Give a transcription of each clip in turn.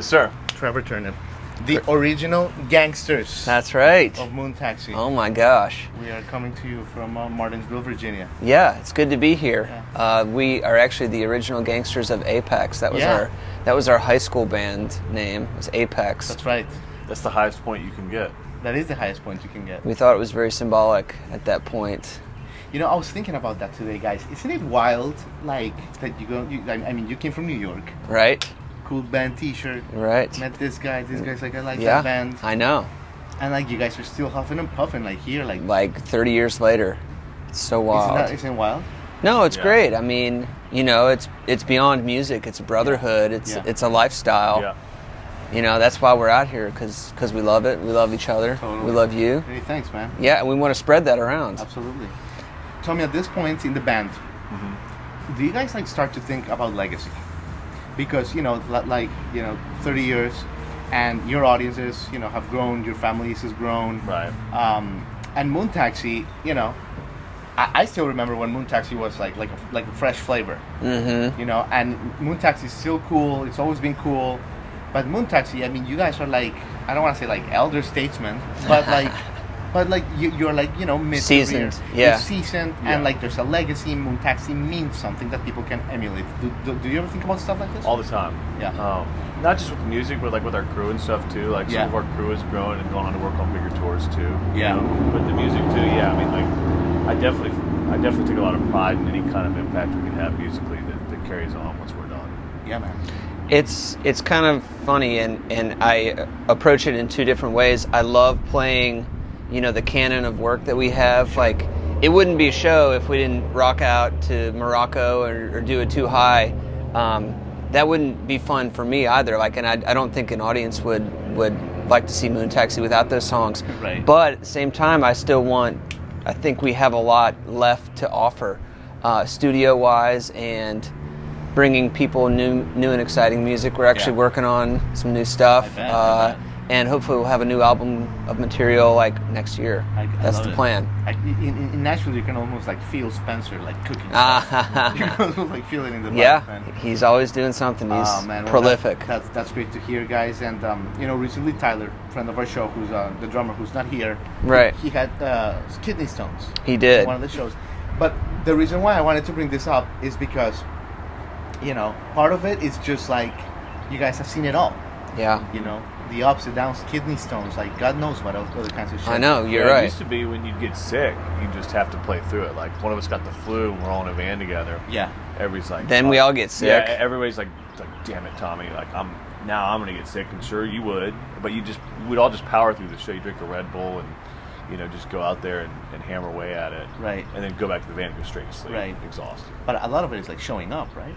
Yes, sir. Trevor Terndrup, the original gangsters. That's right. Of Moon Taxi. Oh my gosh. We are coming to you from Martinsville, Virginia. Yeah, it's good to be here. Yeah. We are actually the original gangsters of Apex. That was our high school band name. It was Apex. That's right. That's the highest point you can get. That is the highest point you can get. We thought it was very symbolic at that point. You know, I was thinking about that today, guys. Isn't it wild, like, that you came from New York. Right. Cool band t-shirt. Right. Met this guy's like, I like that band. I know. And, like, you guys are still huffing and puffing, like, here, like... Like, 30 years later. It's so wild. Isn't it wild? No, it's great. I mean, you know, it's beyond music. It's a brotherhood. It's a lifestyle. Yeah. You know, that's why we're out here, because we love it. We love each other. Totally. We love you. Hey, thanks, man. Yeah, and we want to spread that around. Absolutely. Tommy, at this point in the band, do you guys, like, start to think about legacy? Because, 30 years, and your audiences, have grown, your families has grown. Right. And Moon Taxi, I still remember when Moon Taxi was like a fresh flavor. Mm-hmm. And Moon Taxi is still cool. It's always been cool. But Moon Taxi, I mean, you guys are like, I don't want to say like elder statesmen, but like, you're like, mid-career. Seasoned, yeah. You're seasoned, and like there's a legacy. Moon Taxi means something that people can emulate. Do you ever think about stuff like this? All the time. Yeah. Not just with the music, but like with our crew and stuff too. Like some of our crew has grown and gone on to work on bigger tours too. Yeah. But the music too, yeah. I mean, like, I definitely take a lot of pride in any kind of impact we can have musically that carries on once we're done. Yeah, man. It's kind of funny, and I approach it in two different ways. I love playing, the canon of work that we have. Like, it wouldn't be a show if we didn't rock out to Morocco or do it too high. That wouldn't be fun for me either. Like, and I don't think an audience would like to see Moon Taxi without those songs. Right. But at the same time, I think we have a lot left to offer, studio-wise, and bringing people new and exciting music. We're actually working on some new stuff. I bet. And hopefully we'll have a new album of material like next year. That's the plan. In Nashville, you can almost like feel Spencer like cooking stuff. You can almost like feel it in the life, man. He's always doing something. He's prolific. That's great to hear, guys. And recently Tyler, friend of our show, who's the drummer, who's not here. Right. He had kidney stones. He did. In one of the shows. But the reason why I wanted to bring this up is because, part of it is just like you guys have seen it all. Yeah. The ups and downs, kidney stones, like God knows what else, other kinds of shit. I know, you're right. It used to be when you'd get sick, you just have to play through it. Like, one of us got the flu and we're all in a van together. Yeah. Everybody's like... Then we all get sick. Yeah, everybody's like, damn it, Tommy. Like, I'm going to get sick. And sure, you would. But we'd all just power through the show. You drink a Red Bull and, just go out there and hammer away at it. Right. And then go back to the van and go straight to sleep. Right. Exhausted. But a lot of it is like showing up, right?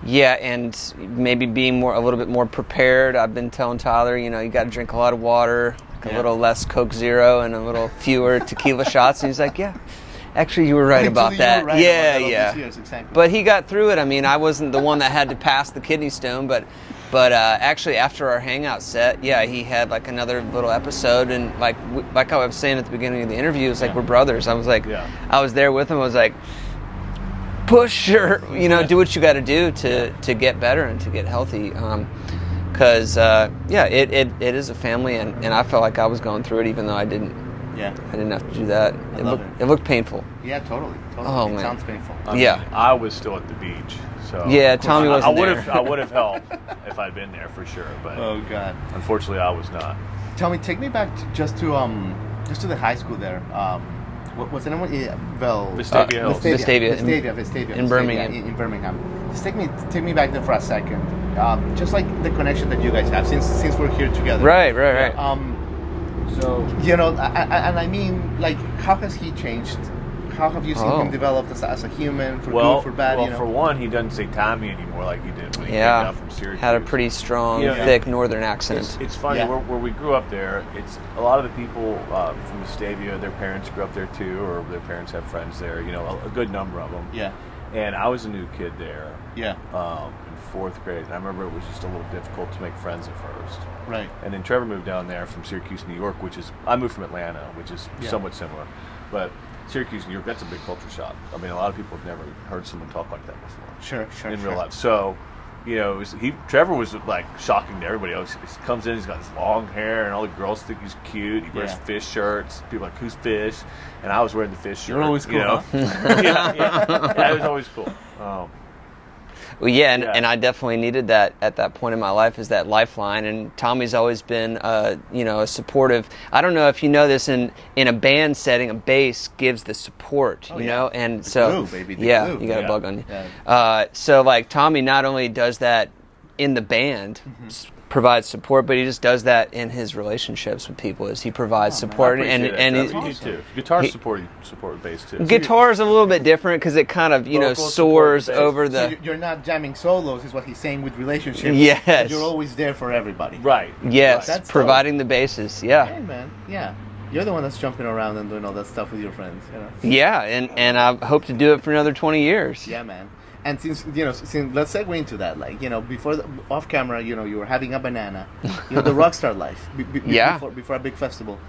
Yeah, and maybe being a little bit more prepared. I've been telling Tyler, you got to drink a lot of water, a little less Coke Zero, and a little fewer tequila shots. And he's like, yeah, actually, you were right about that. You were right yeah, about that. yeah. Yes, exactly. But he got through it. I mean, I wasn't the one that had to pass the kidney stone, but actually after our hangout set, he had like another little episode, and like I was saying at the beginning of the interview, it's like we're brothers. I was like, I was there with him. I was like, push or do what you got to do to get better and to get healthy, because it is a family, and I felt like I was going through it even though I didn't have to do that. It looked painful. Yeah, totally. Oh, it man. sounds painful. I was still at the beach, so Tommy wasn't there. I would have helped if I'd been there for sure, but oh god, unfortunately I was not. Tommy, take me back just to the high school there. What's the name? Vestavia in Birmingham. In Birmingham. Just take me back there for a second. Just like the connection that you guys have since we're here together. Right. So and I mean, like, how has he changed? How have you seen him develop as a human, for good, for bad? Well, for one, he doesn't say Tommy anymore like he did when he came out from Syracuse. Had a pretty strong, thick northern accent. It's funny, where we grew up there, it's a lot of the people from Vestavia, their parents grew up there too, or their parents have friends there, a good number of them. Yeah. And I was a new kid there. Yeah. In fourth grade, and I remember it was just a little difficult to make friends at first. Right. And then Trevor moved down there from Syracuse, New York, I moved from Atlanta, which is somewhat similar. But Syracuse, New York, that's a big culture shock. I mean, a lot of people have never heard someone talk like that before. Sure. In real life. So you know, Trevor was like shocking to everybody else. He comes in, he's got his long hair, and all the girls think he's cute. He wears fish shirts. People are like, who's Fish? And I was wearing the fish shirt. You're always cool. You know? Yeah, it was always cool. Well, and I definitely needed that at that point in my life, is that lifeline. And Tommy's always been, a supportive. I don't know if you know this, in a band setting, a bass gives the support, you know. And so, glue, baby, glue. Glue. You got a bug on you. Yeah. So like Tommy not only does that in the band, provides support, but he just does that in his relationships with people. Is he provides support, and that's what you do too. Guitar support bass too. Guitar is a little bit different because it kind of soars over the. So you're not jamming solos, is what he's saying with relationships. Yes, you're always there for everybody. Right. Yes, that's providing the bases. Yeah. Hey man, yeah. You're the one that's jumping around and doing all that stuff with your friends, you know. Yeah, and I hope to do it for another 20 years. Yeah, man. And since let's segue into that, before off camera, you were having a banana, the rockstar life, before a big festival.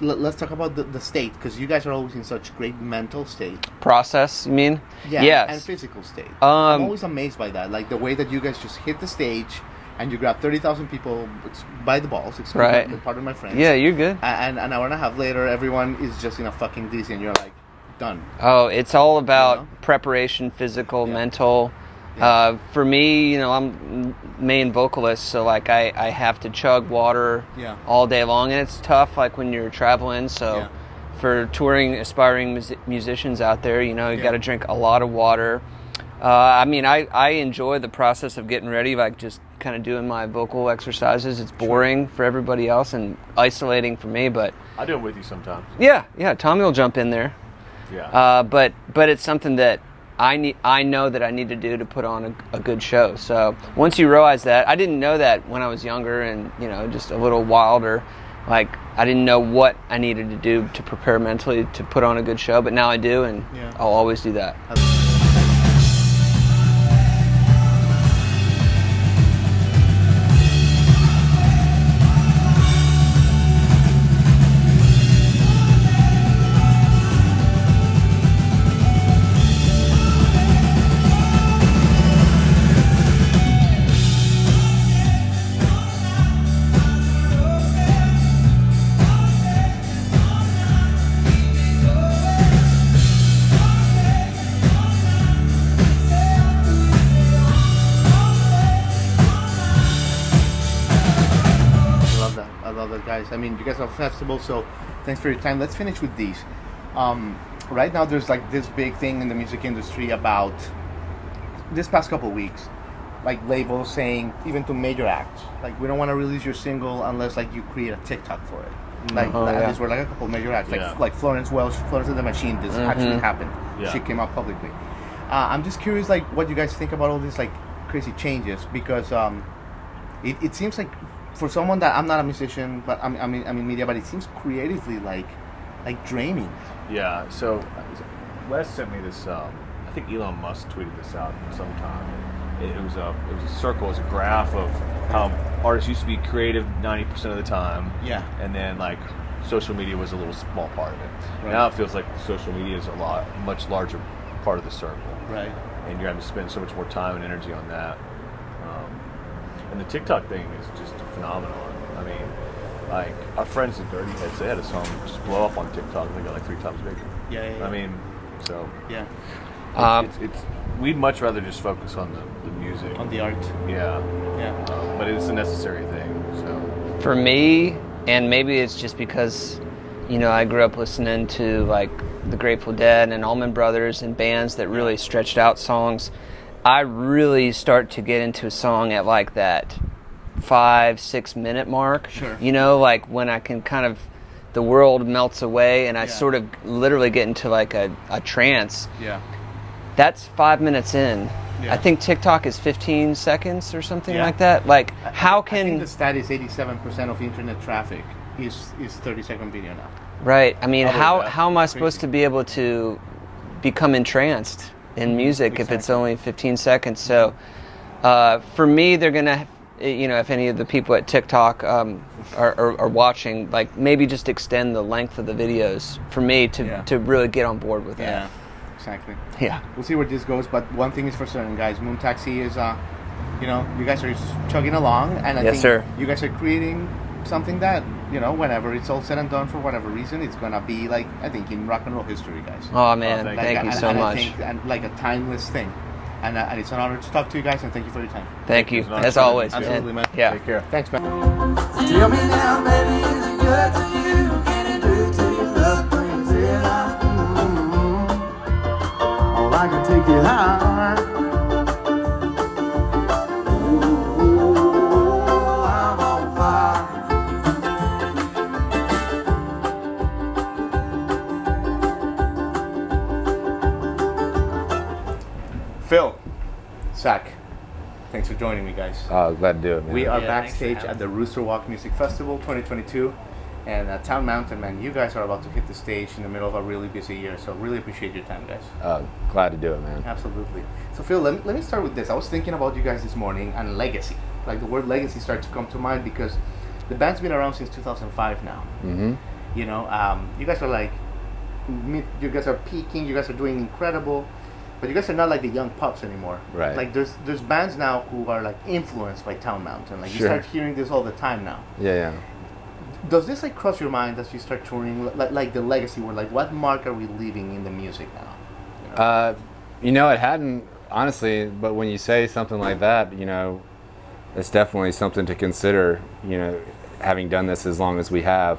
Let's talk about the state, because you guys are always in such great mental state. Process, you mean? Yeah, yes. And physical state. I'm always amazed by that, like the way that you guys just hit the stage and you grab 30,000 people by the balls. Right. Pardon my French. Yeah, you're good. And an hour and a half later, everyone is just in a fucking dizzy, and you're like, done. Oh, it's all about preparation, physical, mental. Yeah. For me, I'm main vocalist, so like I have to chug water all day long, and it's tough like when you're traveling. So for touring, aspiring musicians out there, you got to drink a lot of water. I enjoy the process of getting ready, like just kind of doing my vocal exercises. It's boring for everybody else and isolating for me, but I do it with you sometimes. Yeah, Tommy will jump in there. Yeah. But it's something that I know that I need to do to put on a good show. So once you realize that, I didn't know that when I was younger and just a little wilder. Like I didn't know what I needed to do to prepare mentally to put on a good show, but now I do, and I'll always do that. Guys, I mean, you guys have a festival, so thanks for your time. Let's finish with these. Right now, there's like this big thing in the music industry about this past couple of weeks, like labels saying, even to major acts, like we don't want to release your single unless like you create a TikTok for it. Like these were like a couple of major acts, like Florence Welch, Florence and the Machine. This actually happened. Yeah. She came out publicly. I'm just curious, like, what you guys think about all these like crazy changes, because it seems like, for someone that, I'm not a musician, but I'm in media, but it seems creatively like draining. Yeah. So Wes sent me this. I think Elon Musk tweeted this out sometime. It was a circle, it was a graph of how artists used to be creative 90% of the time. Yeah. And then like social media was a little small part of it. Right. Now it feels like social media is much larger part of the circle. Right. And you're having to spend so much more time and energy on that. And the TikTok thing is just a phenomenon. I mean, like, our friends at Dirty Heads, they had a song just blow up on TikTok and they got like 3 times bigger. Yeah. I mean, so. Yeah. We'd much rather just focus on the music. On the art. Yeah. Yeah. But it's a necessary thing, so. For me, and maybe it's just because, I grew up listening to, like, the Grateful Dead and Allman Brothers and bands that really stretched out songs. I really start to get into a song at like that 5-6 minute mark. Sure. Like when I can kind of, the world melts away and I sort of literally get into like a trance. Yeah. That's 5 minutes in. Yeah. I think TikTok is 15 seconds or something like that. Like how can... I think the stat is 87% of internet traffic is 30-second video now. Right. I mean, how am I supposed to be able to become entranced in music if it's only 15 seconds? So for me, they're gonna, if any of the people at TikTok are watching, like maybe just extend the length of the videos for me to really get on board with that. Yeah, exactly. Yeah, we'll see where this goes, but one thing is for certain, guys. Moon Taxi is you know, you guys are just chugging along, and I Yes, think sir. you guys are creating something that, you know, whenever it's all said and done, for whatever reason, it's gonna be like, I think, in rock and roll history, guys. Oh man, Like, thank you so and much. I think, and like a timeless thing, and it's an honor to talk to you guys, and thank you for your time. Thank you, It's an honor. as always. Absolutely, man. Yeah. Take care. Thanks, man. Tell me now, baby, is it good to you? Can it do till you look crazy? Oh, I can take you high. Ooh, I'm on fire. Phil, Zach, thanks for joining me, guys. Glad to do it, man. We are Yeah, thanks for backstage having at the Rooster Walk Music Festival 2022, and Town Mountain, man, you guys are about to hit the stage in the middle of a really busy year, so really appreciate your time, guys. Glad to do it, man. Absolutely. So Phil, let me start with this. I was thinking about you guys this morning and legacy. Like the word legacy started to come to mind because the band's been around since 2005 now. Mm-hmm. You know, you guys are like, you guys are peaking, you guys are doing incredible, but you guys are not like the young pups anymore. Right. Like there's bands now who are like influenced by Town Mountain. Like you Sure. start hearing this all the time now. Yeah. Does this like cross your mind as you start touring, like the legacy word? Like what mark are we leaving in the music now? You know? It hadn't, honestly, but when you say something like that, you know, it's definitely something to consider, you know, having done this as long as we have.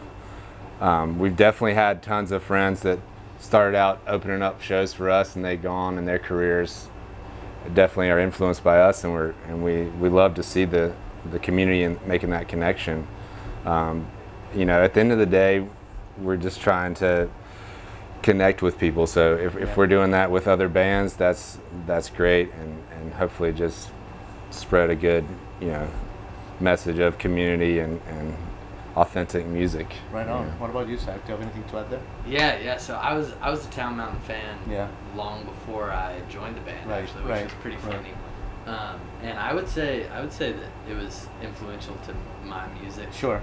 We've definitely had tons of friends that started out opening up shows for us, and they've gone, and their careers definitely are influenced by us, and we love to see the community and making that connection. You know, at the end of the day, we're just trying to connect with people. So if we're doing that with other bands, that's great, and hopefully just spread a good, you know, message of community and authentic music. Right on. Yeah. What about you, Zach? Do you have anything to add there? Yeah. So I was a Town Mountain fan Yeah. long before I joined the band, Right, actually, which right, was pretty right. funny. And I would say that it was influential to my music. Sure.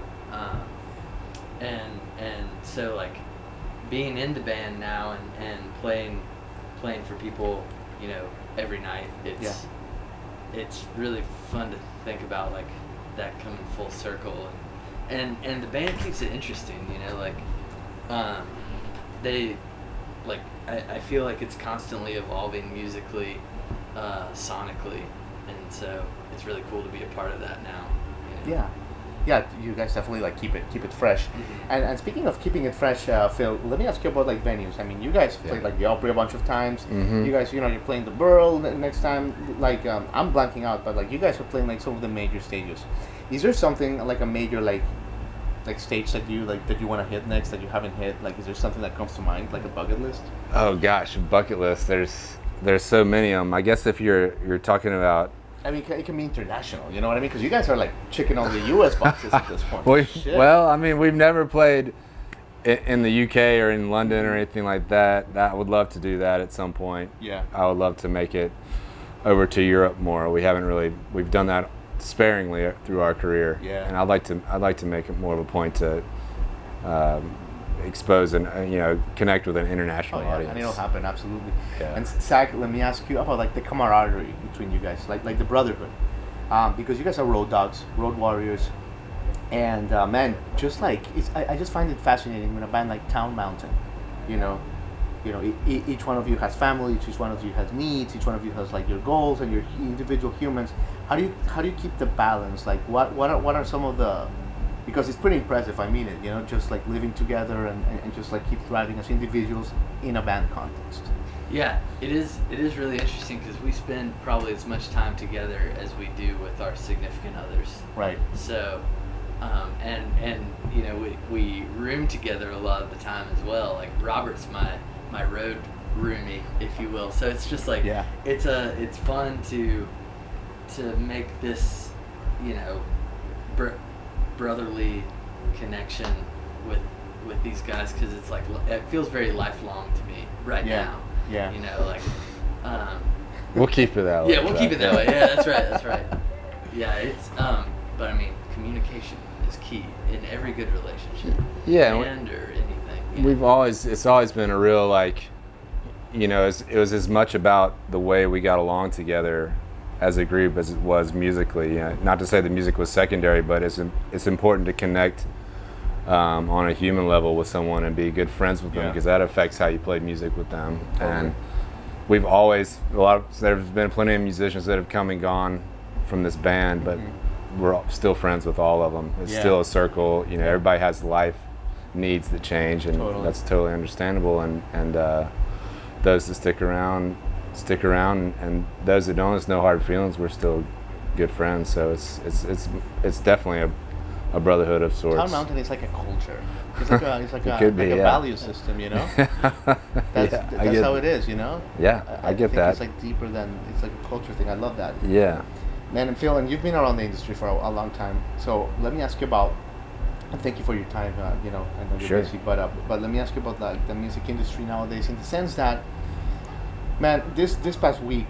And so like being in the band now and playing for people, you know, every night, it's really fun to think about like that coming full circle, and the band keeps it interesting, you know, like they like I feel like it's constantly evolving musically, sonically, and so it's really cool to be a part of that now, you know? Yeah, you guys definitely like keep it fresh. Mm-hmm. And speaking of keeping it fresh, Phil, let me ask you about like venues. I mean, you guys played like the Opry a bunch of times. Mm-hmm. You guys, you know, you're playing the Burl next time. Like I'm blanking out, but like you guys are playing like some of the major stages. Is there something like a major like stage that you want to hit next that you haven't hit? Like, is there something that comes to mind, like a bucket list? Oh gosh, bucket list. There's so many of them. I guess if you're talking about. I mean, it can be international. You know what I mean? Because you guys are like checking all the U.S. boxes at this point. Shit. Well, I mean, we've never played in the UK or in London or anything like that. I would love to do that at some point. Yeah. I would love to make it over to Europe more. We've done that sparingly through our career. Yeah. And I'd like to make it more of a point to expose and connect with an international audience. And it'll happen, absolutely. Yeah. And Zach, let me ask you about like the camaraderie between you guys, like the brotherhood, because you guys are road dogs, road warriors, and man, just like I just find it fascinating when a band like Town Mountain, each one of you has families, each one of you has needs, each one of you has like your goals and your individual humans. How do you keep the balance? Like what are some of the, because it's pretty impressive, I mean it, just like living together and just like keep thriving as individuals in a band context. Yeah, it is really interesting because we spend probably as much time together as we do with our significant others. Right. So, and we room together a lot of the time as well. Like Robert's my road roomie, if you will. So it's just like, yeah, it's fun to make this, brotherly connection with these guys, because it's like it feels very lifelong to me right now. Yeah. We'll keep it that way. Yeah, we'll keep it that way. Yeah, that's right. Yeah, it's but I mean, communication is key in every good relationship. Yeah, band or anything. It's always been a real it was as much about the way we got along together as a group as it was musically. You know, not to say the music was secondary, but it's important to connect on a human level with someone and be good friends with them, because that affects how you play music with them. And we've always there's been plenty of musicians that have come and gone from this band, but we're still friends with all of them. It's still a circle. You know, everybody has life needs that change, and that's totally understandable. And those that stick around, and those that don't, it's no hard feelings. We're still good friends. So it's definitely a brotherhood of sorts. Town Mountain is like a culture. It's like a value system, you know. That's how it is, you know. Yeah, I get think that. It's like deeper than, it's like a culture thing. I love that. Yeah. Man, and Phil, and you've been around the industry for a long time. So let me ask you about, and thank you for your time. You know, I know you're busy, but let me ask you about the music industry nowadays, in the sense that, man, this past week,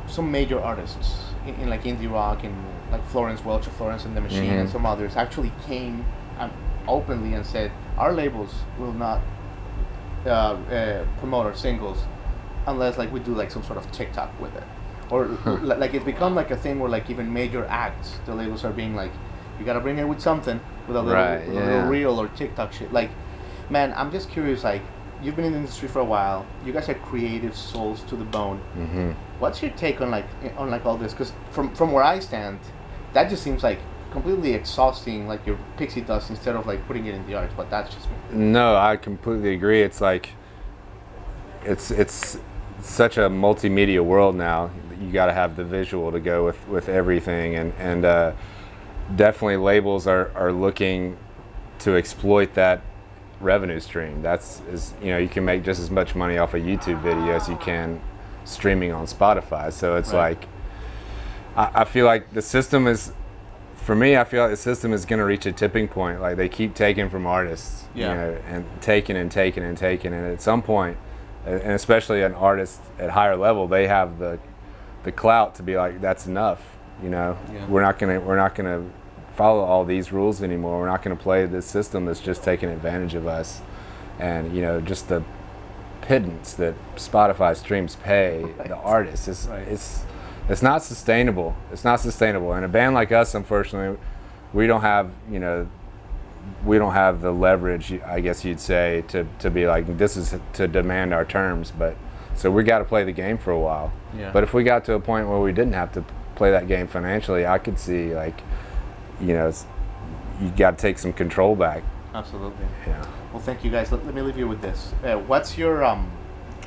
some major artists in like indie rock and like Florence Welch of Florence and the Machine and some others actually came openly and said, our labels will not promote our singles unless like we do like some sort of TikTok with it, or like it's become like a thing where like even major acts, the labels are being like, you gotta bring it with something, with a little reel or TikTok shit. Like, man, I'm just curious, like, you've been in the industry for a while. You guys are creative souls to the bone. What's your take on like all this? Because from where I stand, that just seems like completely exhausting, like your pixie dust, instead of like putting it in the arts. But that's just me. No, I completely agree. It's like it's such a multimedia world now. You got to have the visual to go with everything, and definitely labels are looking to exploit that revenue stream. You know, you can make just as much money off a YouTube video as you can streaming on Spotify. So it's like, I feel like the system is, for me, I feel like the system is going to reach a tipping point. Like, they keep taking from artists, you know, and taking, and at some point, and especially an artist at higher level, they have the clout to be like, that's enough. You know, we're not gonna follow all these rules anymore. We're not gonna play this system that's just taking advantage of us. And you know, just the pittance that Spotify streams pay the artists is it's not sustainable. It's not sustainable. And a band like us, unfortunately, we don't have the leverage, I guess you'd say, to be like, this is to demand our terms. But so we got to play the game for a while. But if we got to a point where we didn't have to play that game financially, I could see, like, you know, you got to take some control back. Absolutely. Yeah. Well, thank you guys. Let me leave you with this. What's your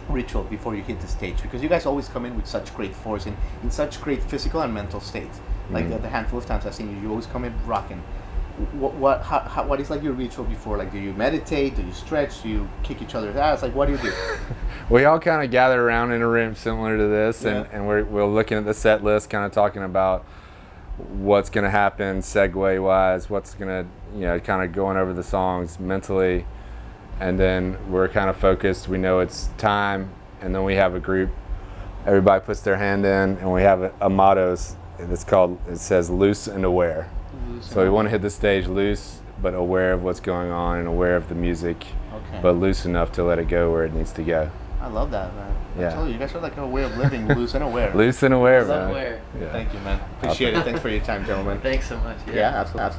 ritual before you hit the stage? Because you guys always come in with such great force and in such great physical and mental state. Like the handful of times I've seen you, you always come in rocking. What is like your ritual before? Like, do you meditate? Do you stretch? Do you kick each other's ass? Like, what do you do? We all kind of gather around in a room similar to this, and we're looking at the set list, kind of talking about what's going to happen segue wise, what's going to, you know, kind of going over the songs mentally, and then we're kind of focused. We know it's time, and then we have a group. Everybody puts their hand in, and we have a motto. It says loose and aware. So we want to hit the stage loose, but aware of what's going on and aware of the music, but loose enough to let it go where it needs to go. I love that, man. Yeah. I told you guys are like a way of living, loose and aware. Loose and aware, man. Aware. Yeah. Thank you, man. Appreciate it. Thanks for your time, gentlemen. Thanks so much. Yeah, absolutely.